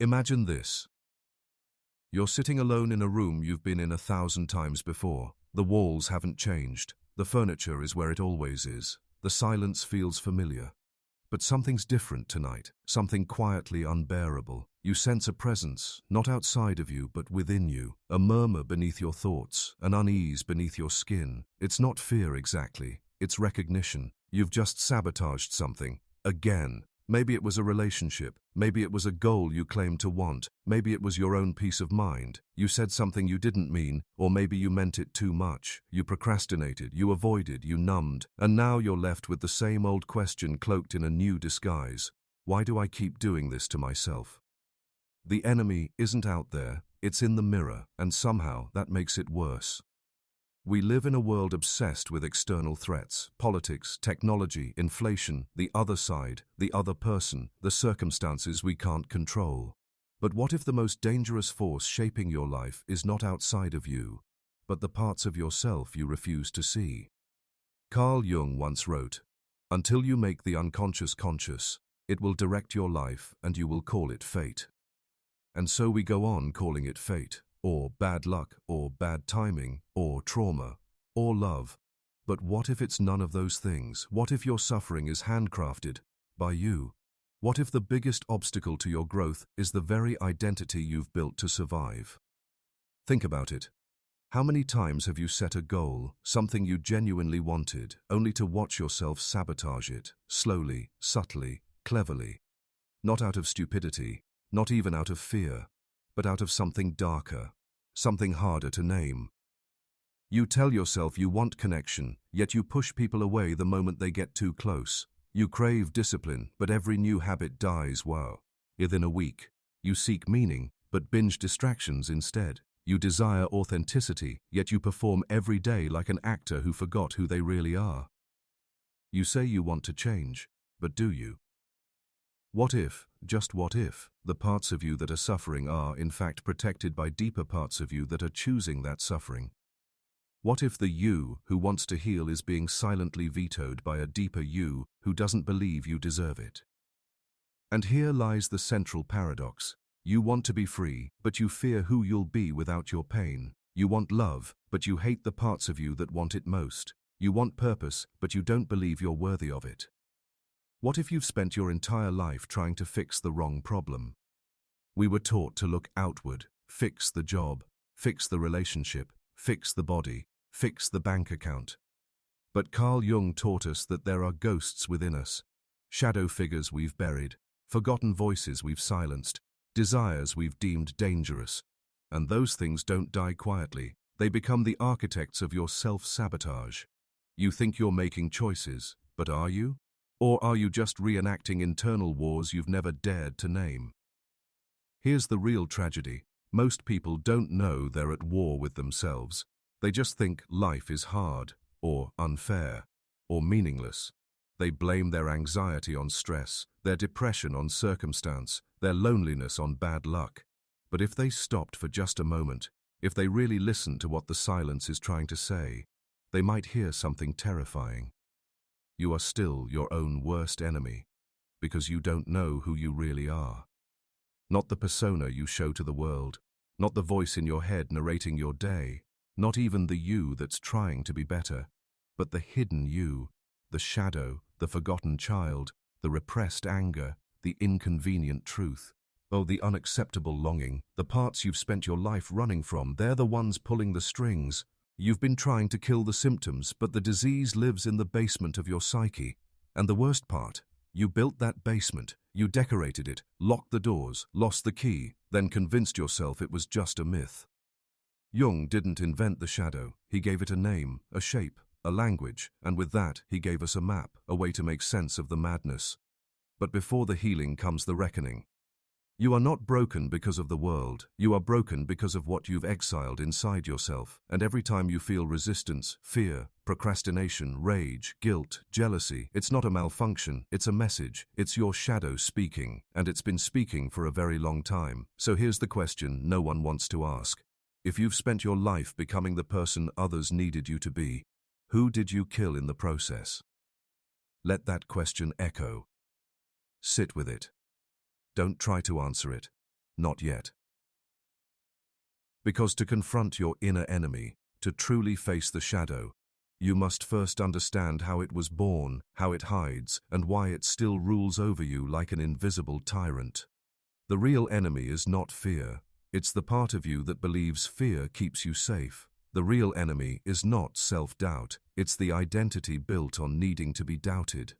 Imagine this. You're sitting alone in a room you've been in 1,000 times before. The walls haven't changed. The furniture is where it always is. The silence feels familiar. But something's different tonight, something quietly unbearable. You sense a presence, not outside of you, but within you. A murmur beneath your thoughts, an unease beneath your skin. It's not fear exactly, it's recognition. You've just sabotaged something. Again. Maybe it was a relationship. Maybe it was a goal you claimed to want. Maybe it was your own peace of mind. You said something you didn't mean, or maybe you meant it too much. You procrastinated, you avoided, you numbed, and now you're left with the same old question cloaked in a new disguise. Why do I keep doing this to myself? The enemy isn't out there, it's in the mirror, and somehow that makes it worse. We live in a world obsessed with external threats, politics, technology, inflation, the other side, the other person, the circumstances we can't control. But what if the most dangerous force shaping your life is not outside of you, but the parts of yourself you refuse to see? Carl Jung once wrote, "Until you make the unconscious conscious, it will direct your life and you will call it fate." And so we go on calling it fate, or bad luck, or bad timing, or trauma, or love. But what if it's none of those things? What if your suffering is handcrafted by you? What if the biggest obstacle to your growth is the very identity you've built to survive? Think about it. How many times have you set a goal, something you genuinely wanted, only to watch yourself sabotage it, slowly, subtly, cleverly? Not out of stupidity, not even out of fear, but out of something darker, something harder to name. You tell yourself you want connection, yet you push people away the moment they get too close. You crave discipline, but every new habit dies, within a week. You seek meaning, but binge distractions instead. You desire authenticity, yet you perform every day like an actor who forgot who they really are. You say you want to change, but do you? What if, just what if, the parts of you that are suffering are, in fact, protected by deeper parts of you that are choosing that suffering? What if the you who wants to heal is being silently vetoed by a deeper you who doesn't believe you deserve it? And here lies the central paradox. You want to be free, but you fear who you'll be without your pain. You want love, but you hate the parts of you that want it most. You want purpose, but you don't believe you're worthy of it. What if you've spent your entire life trying to fix the wrong problem? We were taught to look outward, fix the job, fix the relationship, fix the body, fix the bank account. But Carl Jung taught us that there are ghosts within us, shadow figures we've buried, forgotten voices we've silenced, desires we've deemed dangerous. And those things don't die quietly. They become the architects of your self-sabotage. You think you're making choices, but are you? Or are you just reenacting internal wars you've never dared to name? Here's the real tragedy. Most people don't know they're at war with themselves. They just think life is hard, or unfair, or meaningless. They blame their anxiety on stress, their depression on circumstance, their loneliness on bad luck. But if they stopped for just a moment, if they really listened to what the silence is trying to say, they might hear something terrifying. You are still your own worst enemy, because you don't know who you really are. Not the persona you show to the world, not the voice in your head narrating your day, not even the you that's trying to be better, but the hidden you, the shadow, the forgotten child, the repressed anger, the inconvenient truth. Oh, the unacceptable longing, the parts you've spent your life running from, they're the ones pulling the strings. You've been trying to kill the symptoms, but the disease lives in the basement of your psyche. And the worst part, you built that basement, you decorated it, locked the doors, lost the key, then convinced yourself it was just a myth. Jung didn't invent the shadow. He gave it a name, a shape, a language, and with that he gave us a map, a way to make sense of the madness. But before the healing comes the reckoning. You are not broken because of the world. You are broken because of what you've exiled inside yourself. And every time you feel resistance, fear, procrastination, rage, guilt, jealousy, it's not a malfunction, it's a message. It's your shadow speaking, and it's been speaking for a very long time. So here's the question no one wants to ask. If you've spent your life becoming the person others needed you to be, who did you kill in the process? Let that question echo. Sit with it. Don't try to answer it. Not yet. Because to confront your inner enemy, to truly face the shadow, you must first understand how it was born, how it hides, and why it still rules over you like an invisible tyrant. The real enemy is not fear. It's the part of you that believes fear keeps you safe. The real enemy is not self-doubt. It's the identity built on needing to be doubted.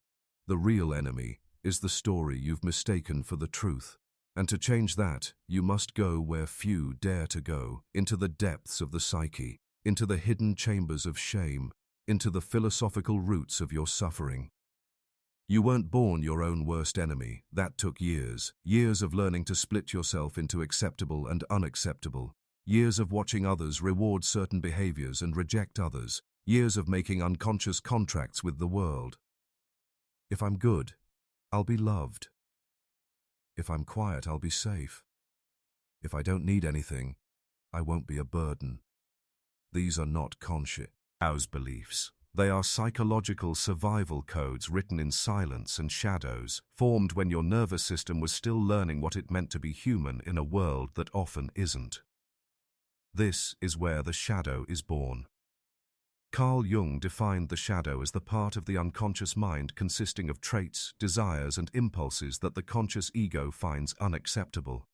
The real enemy is the story you've mistaken for the truth. And to change that, you must go where few dare to go, into the depths of the psyche, into the hidden chambers of shame, into the philosophical roots of your suffering. You weren't born your own worst enemy. That took years. Years of learning to split yourself into acceptable and unacceptable. Years of watching others reward certain behaviors and reject others. Years of making unconscious contracts with the world. If I'm good, I'll be loved. If I'm quiet, I'll be safe. If I don't need anything, I won't be a burden. These are not conscious beliefs. They are psychological survival codes written in silence and shadows, formed when your nervous system was still learning what it meant to be human in a world that often isn't. This is where the shadow is born. Carl Jung defined the shadow as the part of the unconscious mind consisting of traits, desires, and impulses that the conscious ego finds unacceptable.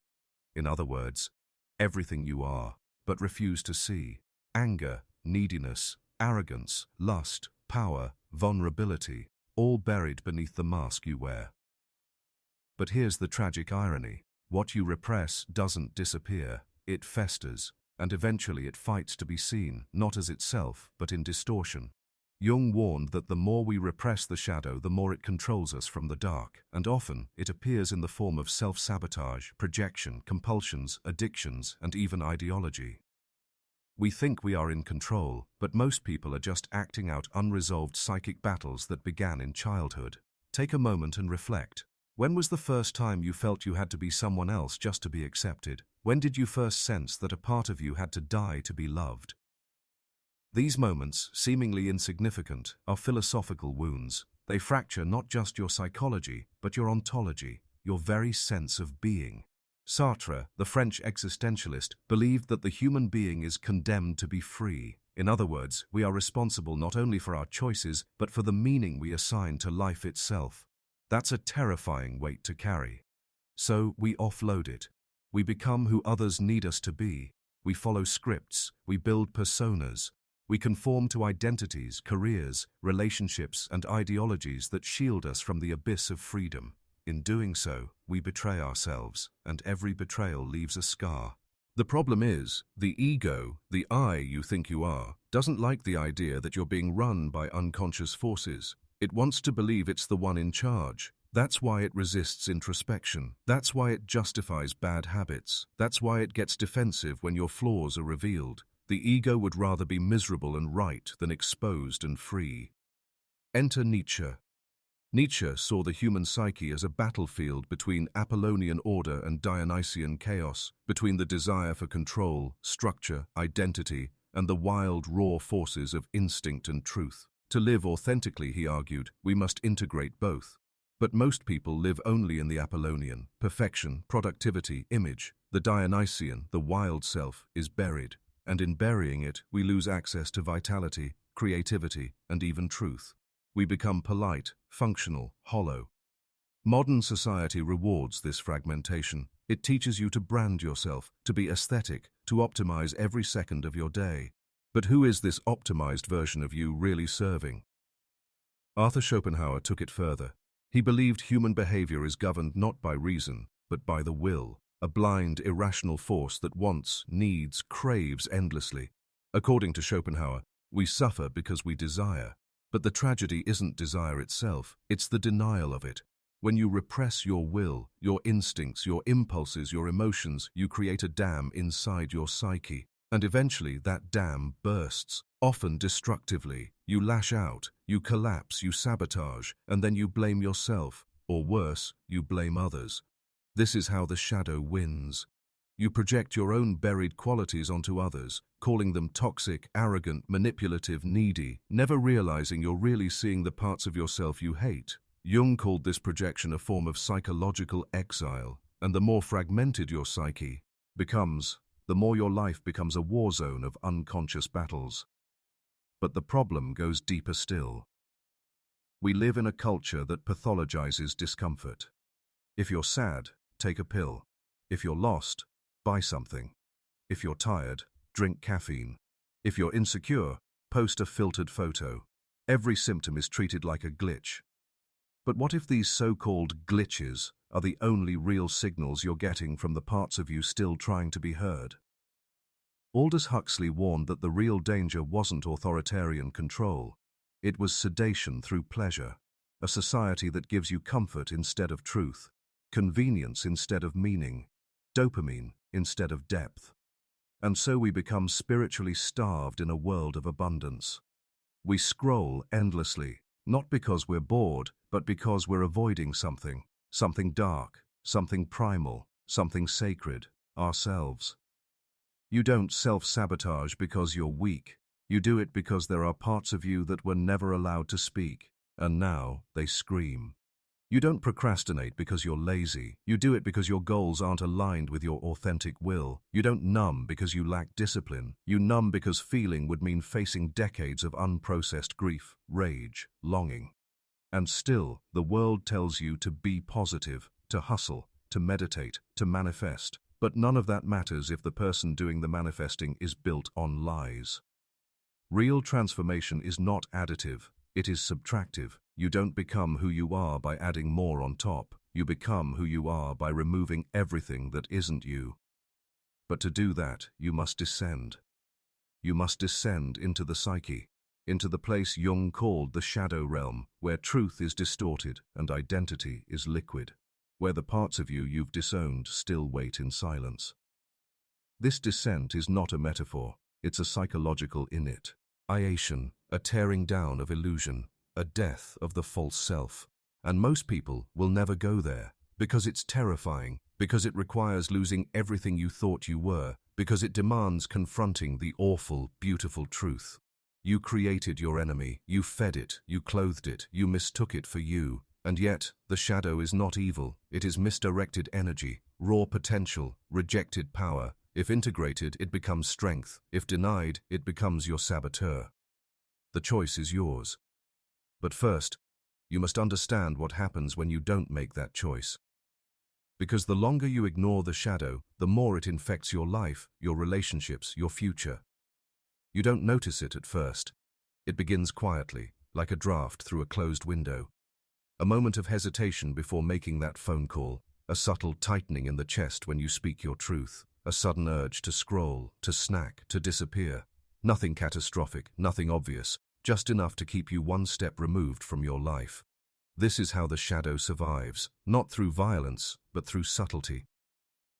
In other words, everything you are, but refuse to see. Anger, neediness, arrogance, lust, power, vulnerability, all buried beneath the mask you wear. But here's the tragic irony. What you repress doesn't disappear, it festers, and eventually it fights to be seen, not as itself, but in distortion. Jung warned that the more we repress the shadow, the more it controls us from the dark, and often it appears in the form of self-sabotage, projection, compulsions, addictions, and even ideology. We think we are in control, but most people are just acting out unresolved psychic battles that began in childhood. Take a moment and reflect. When was the first time you felt you had to be someone else just to be accepted? When did you first sense that a part of you had to die to be loved? These moments, seemingly insignificant, are philosophical wounds. They fracture not just your psychology, but your ontology, your very sense of being. Sartre, the French existentialist, believed that the human being is condemned to be free. In other words, we are responsible not only for our choices, but for the meaning we assign to life itself. That's a terrifying weight to carry. So we offload it. We become who others need us to be. We follow scripts. We build personas. We conform to identities, careers, relationships, and ideologies that shield us from the abyss of freedom. In doing so, we betray ourselves, and every betrayal leaves a scar. The problem is, the ego, the I you think you are, doesn't like the idea that you're being run by unconscious forces. It wants to believe it's the one in charge. That's why it resists introspection. That's why it justifies bad habits. That's why it gets defensive when your flaws are revealed. The ego would rather be miserable and right than exposed and free. Enter Nietzsche. Nietzsche saw the human psyche as a battlefield between Apollonian order and Dionysian chaos, between the desire for control, structure, identity, and the wild, raw forces of instinct and truth. To live authentically, he argued, we must integrate both. But most people live only in the Apollonian. Perfection, productivity, image. The Dionysian, the wild self, is buried. And in burying it, we lose access to vitality, creativity, and even truth. We become polite, functional, hollow. Modern society rewards this fragmentation. It teaches you to brand yourself, to be aesthetic, to optimize every second of your day. But who is this optimized version of you really serving? Arthur Schopenhauer took it further. He believed human behavior is governed not by reason, but by the will, a blind, irrational force that wants, needs, craves endlessly. According to Schopenhauer, we suffer because we desire. But the tragedy isn't desire itself, it's the denial of it. When you repress your will, your instincts, your impulses, your emotions, you create a dam inside your psyche. And eventually that dam bursts, often destructively. You lash out, you collapse, you sabotage, and then you blame yourself, or worse, you blame others. This is how the shadow wins. You project your own buried qualities onto others, calling them toxic, arrogant, manipulative, needy, never realizing you're really seeing the parts of yourself you hate. Jung called this projection a form of psychological exile. And the more fragmented your psyche becomes, the more your life becomes a war zone of unconscious battles. But the problem goes deeper still. We live in a culture that pathologizes discomfort. If you're sad, take a pill. If you're lost, buy something. If you're tired, drink caffeine. If you're insecure, post a filtered photo. Every symptom is treated like a glitch. But what if these so-called glitches are the only real signals you're getting from the parts of you still trying to be heard? Aldous Huxley warned that the real danger wasn't authoritarian control. It was sedation through pleasure, a society that gives you comfort instead of truth, convenience instead of meaning, dopamine instead of depth. And so we become spiritually starved in a world of abundance. We scroll endlessly, not because we're bored, but because we're avoiding something dark, something primal, something sacred, ourselves. You don't self-sabotage because you're weak. You do it because there are parts of you that were never allowed to speak, and now they scream. You don't procrastinate because you're lazy. You do it because your goals aren't aligned with your authentic will. You don't numb because you lack discipline. You numb because feeling would mean facing decades of unprocessed grief, rage, longing. And still, the world tells you to be positive, to hustle, to meditate, to manifest. But none of that matters if the person doing the manifesting is built on lies. Real transformation is not additive, it is subtractive. You don't become who you are by adding more on top. You become who you are by removing everything that isn't you. But to do that, you must descend. You must descend into the psyche, into the place Jung called the shadow realm, where truth is distorted and identity is liquid, where the parts of you you've disowned still wait in silence. This descent is not a metaphor, it's a psychological initiation, a tearing down of illusion, a death of the false self. And most people will never go there, because it's terrifying, because it requires losing everything you thought you were, because it demands confronting the awful, beautiful truth. You created your enemy, you fed it, you clothed it, you mistook it for you. And yet, the shadow is not evil, it is misdirected energy, raw potential, rejected power. If integrated, it becomes strength. If denied, it becomes your saboteur. The choice is yours. But first, you must understand what happens when you don't make that choice. Because the longer you ignore the shadow, the more it infects your life, your relationships, your future. You don't notice it at first. It begins quietly, like a draft through a closed window. A moment of hesitation before making that phone call, a subtle tightening in the chest when you speak your truth, a sudden urge to scroll, to snack, to disappear. Nothing catastrophic, nothing obvious, just enough to keep you one step removed from your life. This is how the shadow survives, not through violence, but through subtlety.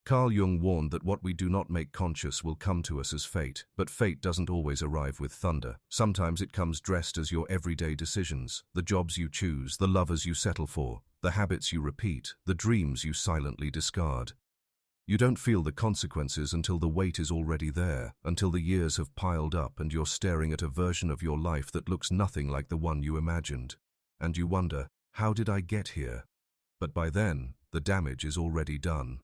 Carl Jung warned that what we do not make conscious will come to us as fate, but fate doesn't always arrive with thunder. Sometimes it comes dressed as your everyday decisions, the jobs you choose, the lovers you settle for, the habits you repeat, the dreams you silently discard. You don't feel the consequences until the weight is already there, until the years have piled up and you're staring at a version of your life that looks nothing like the one you imagined. And you wonder, how did I get here? But by then, the damage is already done.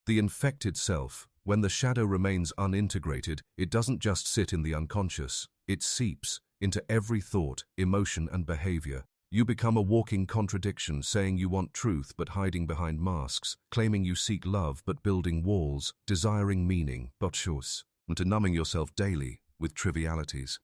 The infected self, when the shadow remains unintegrated, it doesn't just sit in the unconscious, it seeps into every thought, emotion, and behavior. You become a walking contradiction, saying you want truth but hiding behind masks, claiming you seek love but building walls, desiring meaning but and numbing yourself daily with trivialities.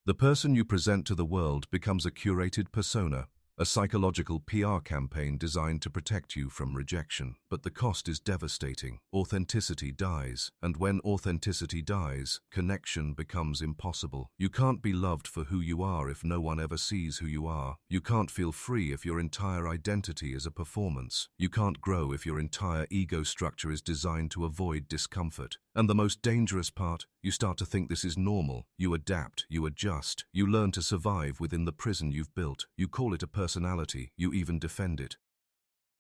The person you present to the world becomes a curated persona, a psychological PR campaign designed to protect you from rejection. But the cost is devastating. Authenticity dies, and when authenticity dies, connection becomes impossible. You can't be loved for who you are if no one ever sees who you are. You can't feel free if your entire identity is a performance. You can't grow if your entire ego structure is designed to avoid discomfort. And the most dangerous part, you start to think this is normal. You adapt, you adjust, you learn to survive within the prison you've built. You call it a personality, you even defend it.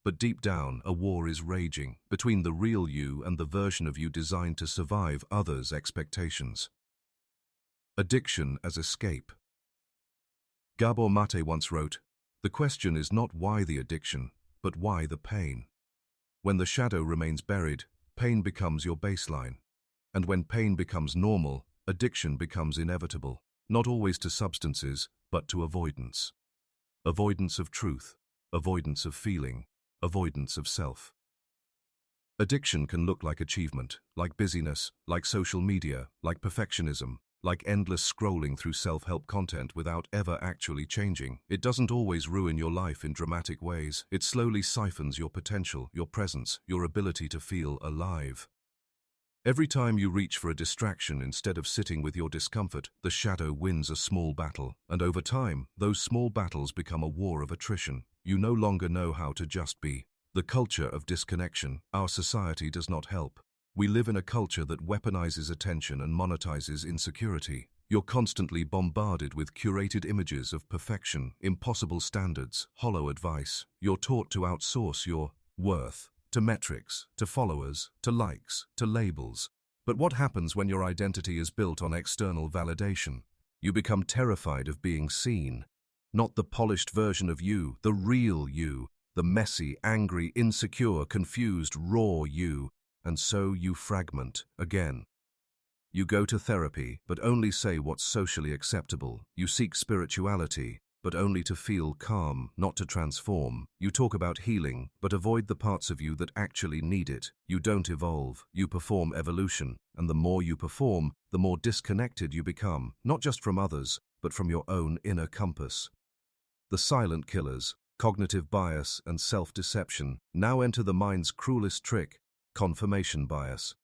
But deep down, a war is raging between the real you and the version of you designed to survive others' expectations. Addiction as escape. Gabor Maté once wrote, "The question is not why the addiction, but why the pain? When the shadow remains buried, pain becomes your baseline. And when pain becomes normal, addiction becomes inevitable, not always to substances, but to avoidance. Avoidance of truth, avoidance of feeling, avoidance of self. Addiction can look like achievement, like busyness, like social media, like perfectionism, like endless scrolling through self-help content without ever actually changing. It doesn't always ruin your life in dramatic ways. It slowly siphons your potential, your presence, your ability to feel alive. Every time you reach for a distraction instead of sitting with your discomfort, the shadow wins a small battle. And over time, those small battles become a war of attrition. You no longer know how to just be. The culture of disconnection, our society does not help. We live in a culture that weaponizes attention and monetizes insecurity. You're constantly bombarded with curated images of perfection, impossible standards, hollow advice. You're taught to outsource your worth to metrics, to followers, to likes, to labels. But what happens when your identity is built on external validation? You become terrified of being seen. Not the polished version of you, the real you, the messy, angry, insecure, confused, raw you. And so you fragment again. You go to therapy, but only say what's socially acceptable. You seek spirituality, but only to feel calm, not to transform. You talk about healing, but avoid the parts of you that actually need it. You don't evolve, you perform evolution. And the more you perform, the more disconnected you become, not just from others, but from your own inner compass. The silent killers, cognitive bias and self-deception, now enter the mind's cruelest trick, confirmation bias.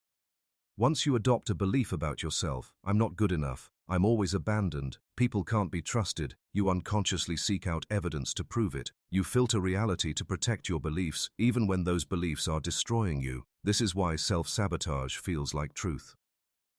Once you adopt a belief about yourself, I'm not good enough, I'm always abandoned, people can't be trusted, you unconsciously seek out evidence to prove it. You filter reality to protect your beliefs, even when those beliefs are destroying you. This is why self-sabotage feels like truth.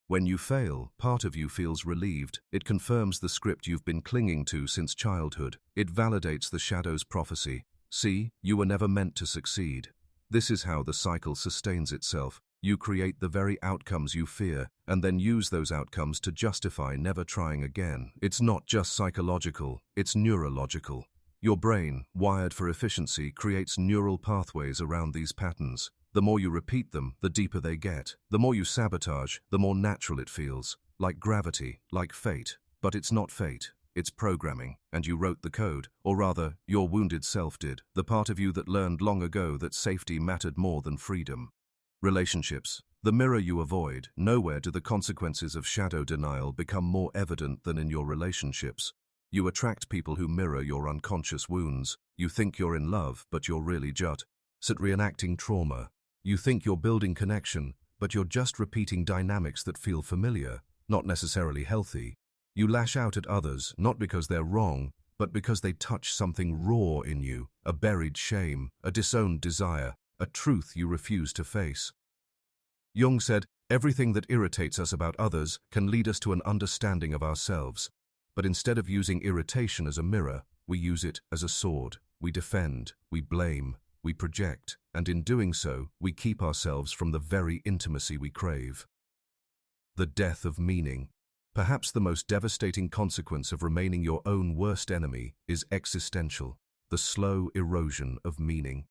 When you fail, part of you feels relieved. It confirms the script you've been clinging to since childhood. It validates the shadow's prophecy. See, you were never meant to succeed. This is how the cycle sustains itself. You create the very outcomes you fear, and then use those outcomes to justify never trying again. It's not just psychological, it's neurological. Your brain, wired for efficiency, creates neural pathways around these patterns. The more you repeat them, the deeper they get. The more you sabotage, the more natural it feels. Like gravity, like fate. But it's not fate. It's programming, and you wrote the code, or rather, your wounded self did, the part of you that learned long ago that safety mattered more than freedom. Relationships. The mirror you avoid. Nowhere do the consequences of shadow denial become more evident than in your relationships. You attract people who mirror your unconscious wounds. You think you're in love, but you're really just reenacting trauma. You think you're building connection, but you're just repeating dynamics that feel familiar, not necessarily healthy. You lash out at others, not because they're wrong, but because they touch something raw in you, a buried shame, a disowned desire, a truth you refuse to face. Jung said, everything that irritates us about others can lead us to an understanding of ourselves. But instead of using irritation as a mirror, we use it as a sword. We defend, we blame, we project, and in doing so, we keep ourselves from the very intimacy we crave. The death of meaning. Perhaps the most devastating consequence of remaining your own worst enemy is existential, the slow erosion of meaning.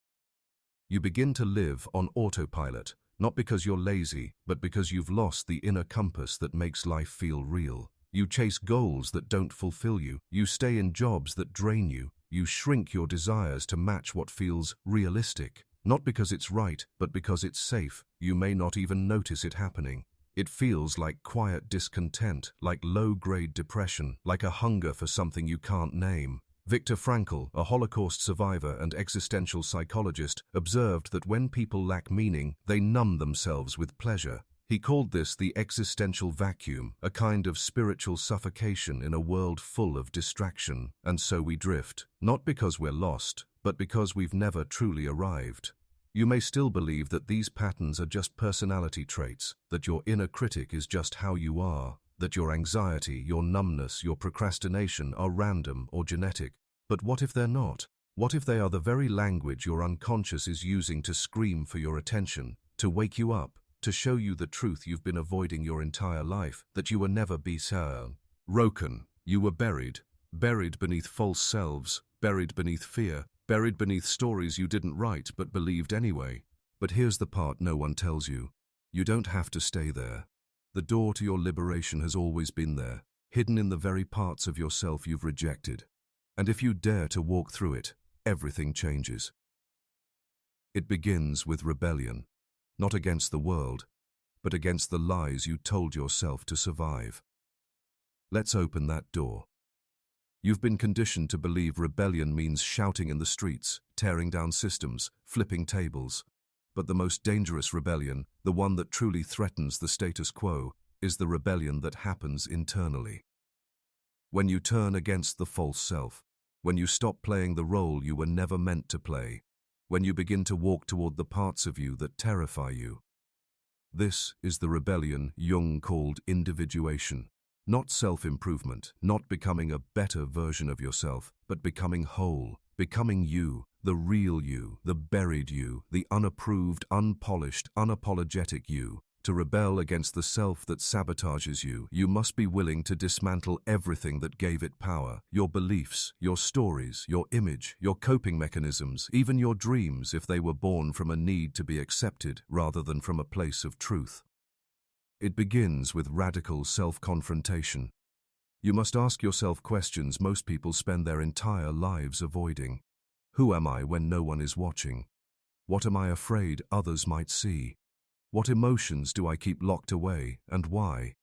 You begin to live on autopilot, not because you're lazy, but because you've lost the inner compass that makes life feel real. You chase goals that don't fulfill you. You stay in jobs that drain you. You shrink your desires to match what feels realistic. Not because it's right, but because it's safe. You may not even notice it happening. It feels like quiet discontent, like low-grade depression, like a hunger for something you can't name. Viktor Frankl, a Holocaust survivor and existential psychologist, observed that when people lack meaning, they numb themselves with pleasure. He called this the existential vacuum, a kind of spiritual suffocation in a world full of distraction. And so we drift, not because we're lost, but because we've never truly arrived. You may still believe that these patterns are just personality traits, that your inner critic is just how you are, that your anxiety, your numbness, your procrastination are random or genetic. But what if they're not? What if they are the very language your unconscious is using to scream for your attention, to wake you up, to show you the truth you've been avoiding your entire life, that you were never broken, you were buried beneath false selves, buried beneath fear, buried beneath stories you didn't write but believed anyway. But here's the part no one tells you. You don't have to stay there. The door to your liberation has always been there, hidden in the very parts of yourself you've rejected. And if you dare to walk through it, everything changes. It begins with rebellion, not against the world, but against the lies you told yourself to survive. Let's open that door. You've been conditioned to believe rebellion means shouting in the streets, tearing down systems, flipping tables. But the most dangerous rebellion, the one that truly threatens the status quo, is the rebellion that happens internally. When you turn against the false self, when you stop playing the role you were never meant to play, when you begin to walk toward the parts of you that terrify you. This is the rebellion Jung called individuation. Not self-improvement, not becoming a better version of yourself, but becoming whole, becoming you, the real you, the buried you, the unapproved, unpolished, unapologetic you. To rebel against the self that sabotages you, you must be willing to dismantle everything that gave it power, your beliefs, your stories, your image, your coping mechanisms, even your dreams if they were born from a need to be accepted rather than from a place of truth. It begins with radical self-confrontation. You must ask yourself questions most people spend their entire lives avoiding. Who am I when no one is watching? What am I afraid others might see? What emotions do I keep locked away, and why?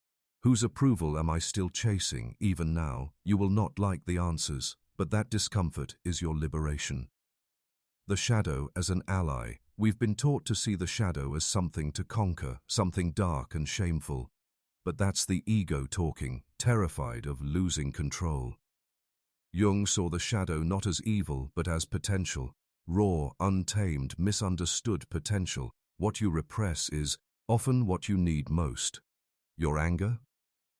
Whose approval am I still chasing, even now? You will not like the answers, but that discomfort is your liberation. The shadow as an ally. We've been taught to see the shadow as something to conquer, something dark and shameful. But that's the ego talking, terrified of losing control. Jung saw the shadow not as evil, but as potential. Raw, untamed, misunderstood potential. What you repress is often what you need most. Your anger?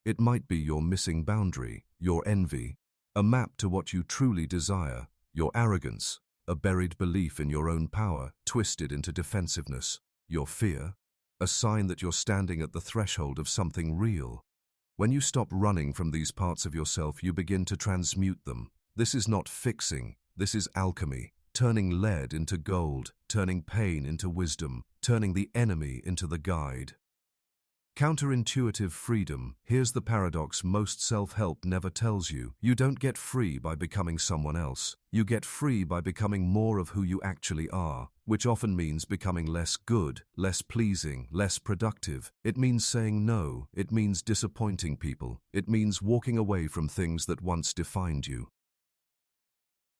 It might be your missing boundary, your envy, a map to what you truly desire, your arrogance, a buried belief in your own power, twisted into defensiveness, your fear, a sign that you're standing at the threshold of something real. When you stop running from these parts of yourself, you begin to transmute them. This is not fixing, this is alchemy, turning lead into gold, turning pain into wisdom, turning the enemy into the guide. Counterintuitive freedom. Here's the paradox most self-help never tells you. You don't get free by becoming someone else. You get free by becoming more of who you actually are, which often means becoming less good, less pleasing, less productive. It means saying no. It means disappointing people. It means walking away from things that once defined you.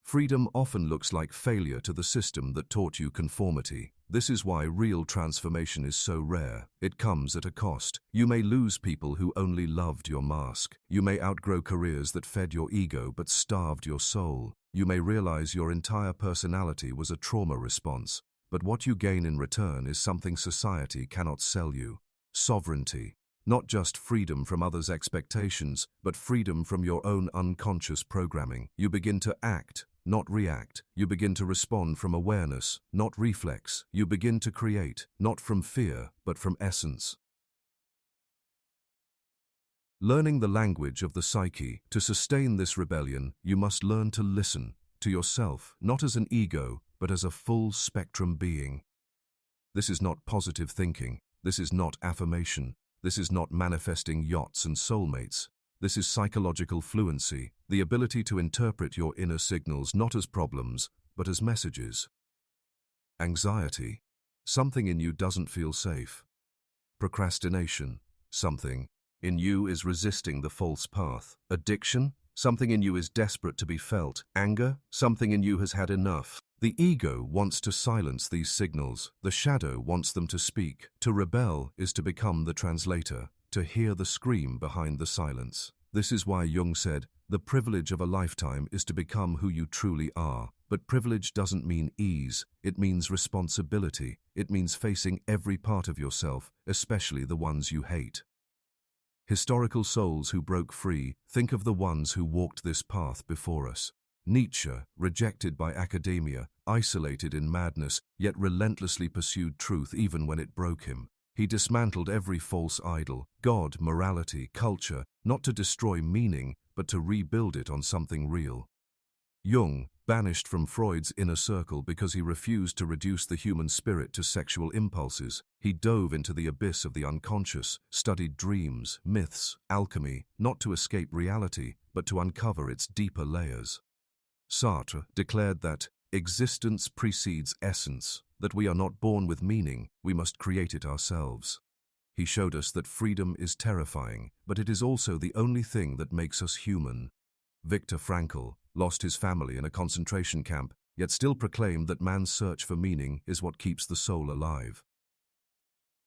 Freedom often looks like failure to the system that taught you conformity. This is why real transformation is so rare. It comes at a cost. You may lose people who only loved your mask. You may outgrow careers that fed your ego but starved your soul. You may realize your entire personality was a trauma response. But what you gain in return is something society cannot sell you. Sovereignty. Not just freedom from others' expectations, but freedom from your own unconscious programming. You begin to act, not react. You begin to respond from awareness, not reflex. You begin to create, not from fear, but from essence. Learning the language of the psyche. To sustain this rebellion, you must learn to listen to yourself, not as an ego, but as a full-spectrum being. This is not positive thinking. This is not affirmation. This is not manifesting yachts and soulmates. This is psychological fluency, the ability to interpret your inner signals not as problems, but as messages. Anxiety. Something in you doesn't feel safe. Procrastination. Something in you is resisting the false path. Addiction. Something in you is desperate to be felt. Anger. Something in you has had enough. The ego wants to silence these signals. The shadow wants them to speak. To rebel is to become the translator, to hear the scream behind the silence. This is why Jung said, the privilege of a lifetime is to become who you truly are. But privilege doesn't mean ease. It means responsibility. It means facing every part of yourself, especially the ones you hate. Historical souls who broke free, think of the ones who walked this path before us. Nietzsche, rejected by academia, isolated in madness, yet relentlessly pursued truth even when it broke him. He dismantled every false idol, God, morality, culture, not to destroy meaning, but to rebuild it on something real. Jung, banished from Freud's inner circle because he refused to reduce the human spirit to sexual impulses. He dove into the abyss of the unconscious, studied dreams, myths, alchemy, not to escape reality, but to uncover its deeper layers. Sartre declared that existence precedes essence, that we are not born with meaning, we must create it ourselves. He showed us that freedom is terrifying, but it is also the only thing that makes us human. Viktor Frankl lost his family in a concentration camp, yet still proclaimed that man's search for meaning is what keeps the soul alive.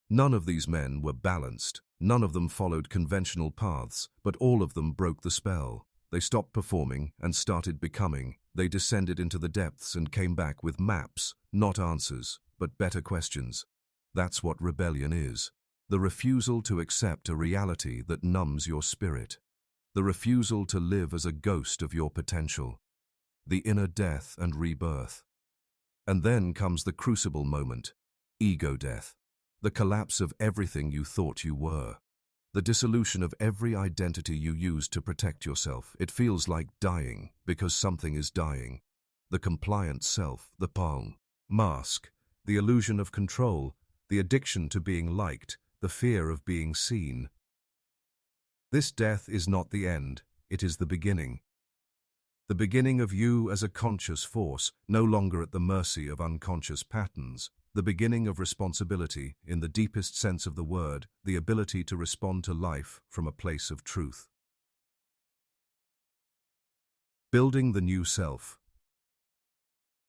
None of these men were balanced, none of them followed conventional paths, but all of them broke the spell. They stopped performing and started becoming. They descended into the depths and came back with maps, not answers, but better questions. That's what rebellion is. The refusal to accept a reality that numbs your spirit. The refusal to live as a ghost of your potential. The inner death and rebirth. And then comes the crucible moment, ego death. The collapse of everything you thought you were. The dissolution of every identity you used to protect yourself. It feels like dying because something is dying. The compliant self, the palm, mask, the illusion of control, the addiction to being liked, the fear of being seen. This death is not the end, it is the beginning. The beginning of you as a conscious force, no longer at the mercy of unconscious patterns. The beginning of responsibility, in the deepest sense of the word, the ability to respond to life from a place of truth. Building the new self.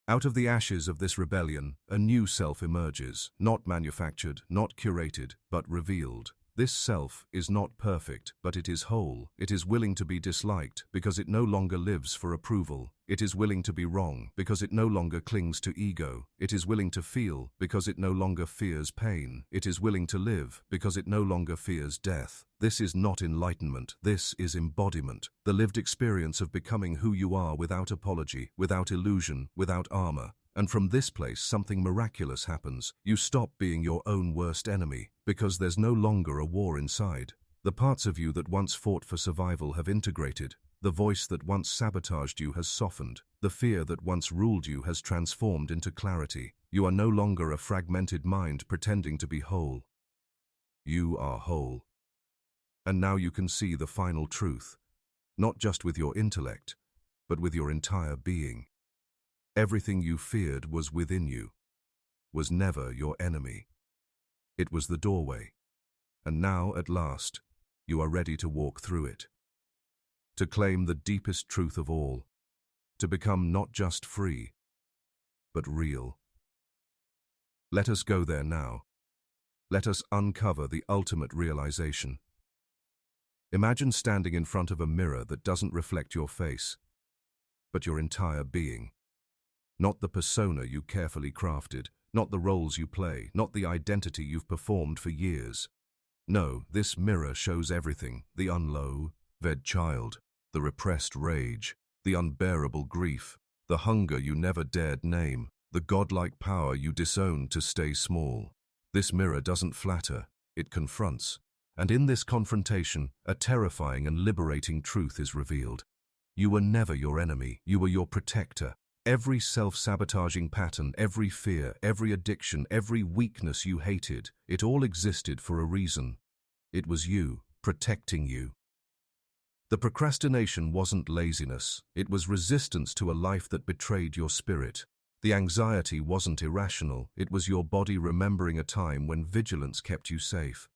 Out of the ashes of this rebellion, a new self emerges, not manufactured, not curated, but revealed. This self is not perfect, but it is whole. It is willing to be disliked because it no longer lives for approval. It is willing to be wrong because it no longer clings to ego. It is willing to feel because it no longer fears pain. It is willing to live because it no longer fears death. This is not enlightenment. This is embodiment. The lived experience of becoming who you are without apology, without illusion, without armor. And from this place, something miraculous happens. You stop being your own worst enemy, because there's no longer a war inside. The parts of you that once fought for survival have integrated. The voice that once sabotaged you has softened. The fear that once ruled you has transformed into clarity. You are no longer a fragmented mind pretending to be whole. You are whole. And now you can see the final truth, not just with your intellect, but with your entire being. Everything you feared was within you, was never your enemy. It was the doorway. And now, at last, you are ready to walk through it. To claim the deepest truth of all. To become not just free, but real. Let us go there now. Let us uncover the ultimate realization. Imagine standing in front of a mirror that doesn't reflect your face, but your entire being. Not the persona you carefully crafted, not the roles you play, not the identity you've performed for years. No, this mirror shows everything: the unloved child, the repressed rage, the unbearable grief, the hunger you never dared name, the godlike power you disowned to stay small. This mirror doesn't flatter, it confronts. And in this confrontation, a terrifying and liberating truth is revealed. You were never your enemy, you were your protector. Every self-sabotaging pattern, every fear, every addiction, every weakness you hated, it all existed for a reason. It was you, protecting you. The procrastination wasn't laziness, it was resistance to a life that betrayed your spirit. The anxiety wasn't irrational, it was your body remembering a time when vigilance kept you safe.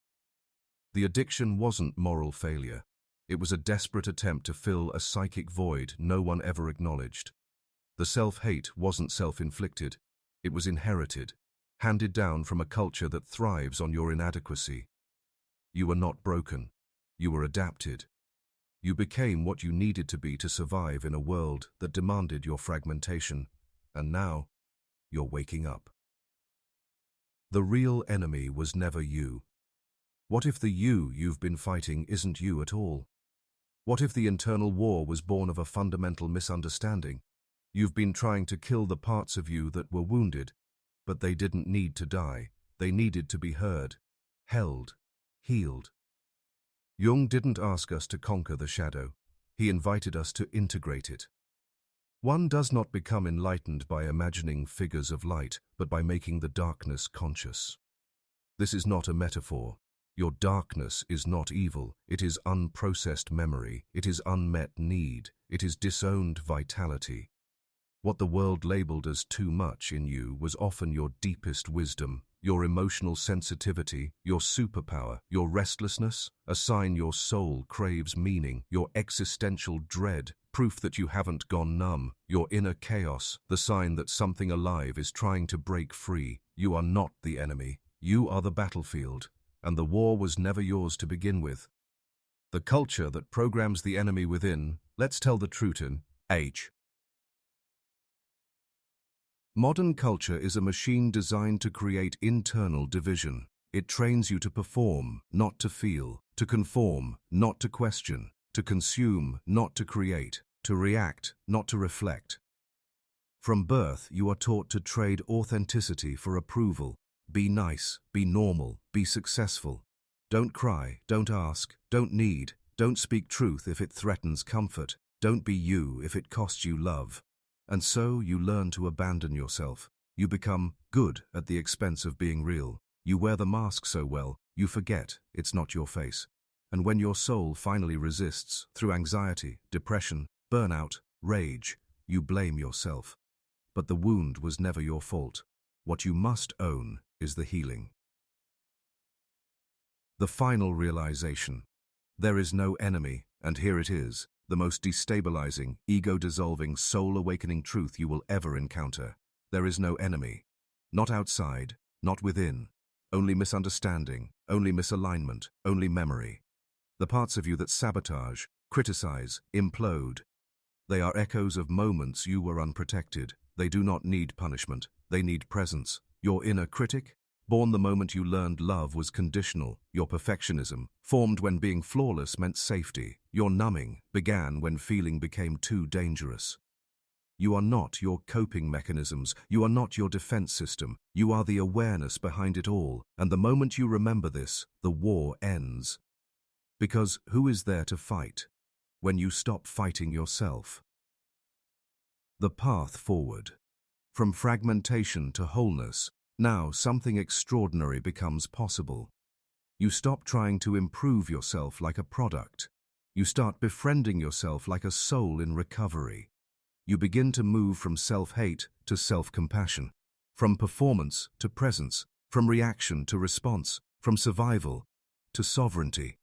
The addiction wasn't moral failure, it was a desperate attempt to fill a psychic void no one ever acknowledged. The self-hate wasn't self-inflicted, it was inherited, handed down from a culture that thrives on your inadequacy. You were not broken, you were adapted. You became what you needed to be to survive in a world that demanded your fragmentation, and now, you're waking up. The real enemy was never you. What if the you you've been fighting isn't you at all? What if the internal war was born of a fundamental misunderstanding? You've been trying to kill the parts of you that were wounded, but they didn't need to die. They needed to be heard, held, healed. Jung didn't ask us to conquer the shadow. He invited us to integrate it. One does not become enlightened by imagining figures of light, but by making the darkness conscious. This is not a metaphor. Your darkness is not evil. It is unprocessed memory. It is unmet need. It is disowned vitality. What the world labeled as too much in you was often your deepest wisdom, your emotional sensitivity, your superpower, your restlessness, a sign your soul craves meaning, your existential dread, proof that you haven't gone numb, your inner chaos, the sign that something alive is trying to break free. You are not the enemy. You are the battlefield, and the war was never yours to begin with. The culture that programs the enemy within, let's tell the truth in H. Modern culture is a machine designed to create internal division. It trains you to perform, not to feel, to conform, not to question, to consume, not to create, to react, not to reflect. From birth, you are taught to trade authenticity for approval. Be nice, be normal, be successful. Don't cry, don't ask, don't need, don't speak truth if it threatens comfort. Don't be you if it costs you love. And so you learn to abandon yourself. You become good at the expense of being real. You wear the mask so well, you forget it's not your face. And when your soul finally resists, through anxiety, depression, burnout, rage, you blame yourself. But the wound was never your fault. What you must own is the healing. The final realization. There is no enemy, and here it is. The most destabilizing, ego-dissolving, soul-awakening truth you will ever encounter. There is no enemy. Not outside, not within. Only misunderstanding, only misalignment, only memory. The parts of you that sabotage, criticize, implode. They are echoes of moments you were unprotected. They do not need punishment. They need presence. Your inner critic? Born the moment you learned love was conditional. Your perfectionism, formed when being flawless meant safety. Your numbing began when feeling became too dangerous. You are not your coping mechanisms. You are not your defense system. You are the awareness behind it all. And the moment you remember this, the war ends. Because who is there to fight when you stop fighting yourself? The path forward. From fragmentation to wholeness. Now something extraordinary becomes possible. You stop trying to improve yourself like a product. You start befriending yourself like a soul in recovery. You begin to move from self-hate to self-compassion, from performance to presence, from reaction to response, from survival to sovereignty.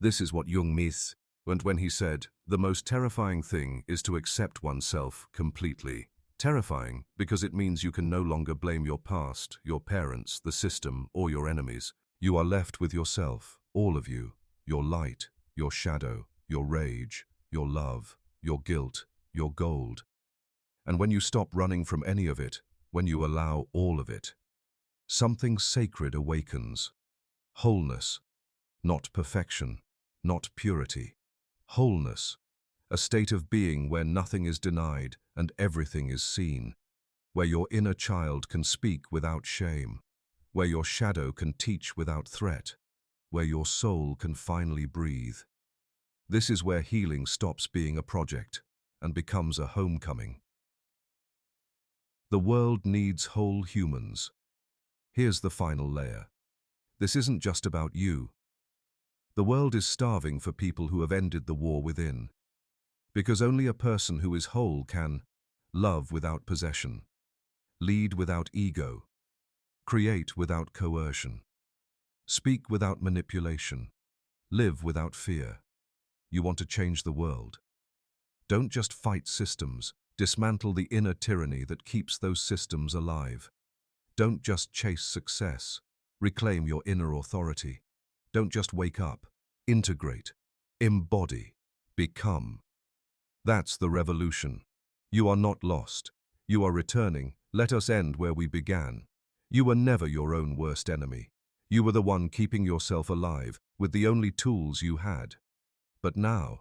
This is what Jung meant when he said, the most terrifying thing is to accept oneself completely. Terrifying because it means you can no longer blame your past, your parents, the system, or your enemies. You are left with yourself, all of you, your light, your shadow, your rage, your love, your guilt, your gold. And when you stop running from any of it, when you allow all of it, something sacred awakens. Wholeness, not perfection, not purity. Wholeness, a state of being where nothing is denied and everything is seen, where your inner child can speak without shame, where your shadow can teach without threat, where your soul can finally breathe. This is where healing stops being a project and becomes a homecoming. The world needs whole humans. Here's the final layer. This isn't just about you. The world is starving for people who have ended the war within. Because only a person who is whole can love without possession, lead without ego, create without coercion, speak without manipulation, live without fear. You want to change the world. Don't just fight systems, dismantle the inner tyranny that keeps those systems alive. Don't just chase success, reclaim your inner authority. Don't just wake up, integrate, embody, become. That's the revolution. You are not lost. You are returning. Let us end where we began. You were never your own worst enemy. You were the one keeping yourself alive with the only tools you had. But now,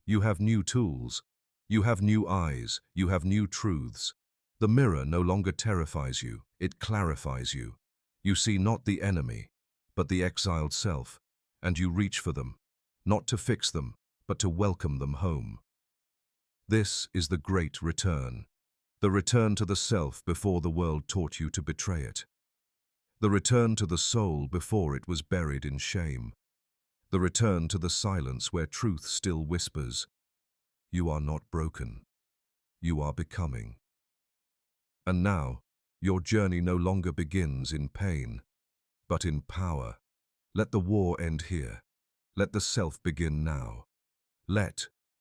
you have new tools. You have new eyes. You have new truths. The mirror no longer terrifies you. It clarifies you. You see not the enemy, but the exiled self, and you reach for them, not to fix them, but to welcome them home. This is the great return. The return to the self before the world taught you to betray it. The return to the soul before it was buried in shame. The return to the silence where truth still whispers, "You are not broken. You are becoming." And now, your journey no longer begins in pain, but in power. Let the war end here. Let the self begin now. Let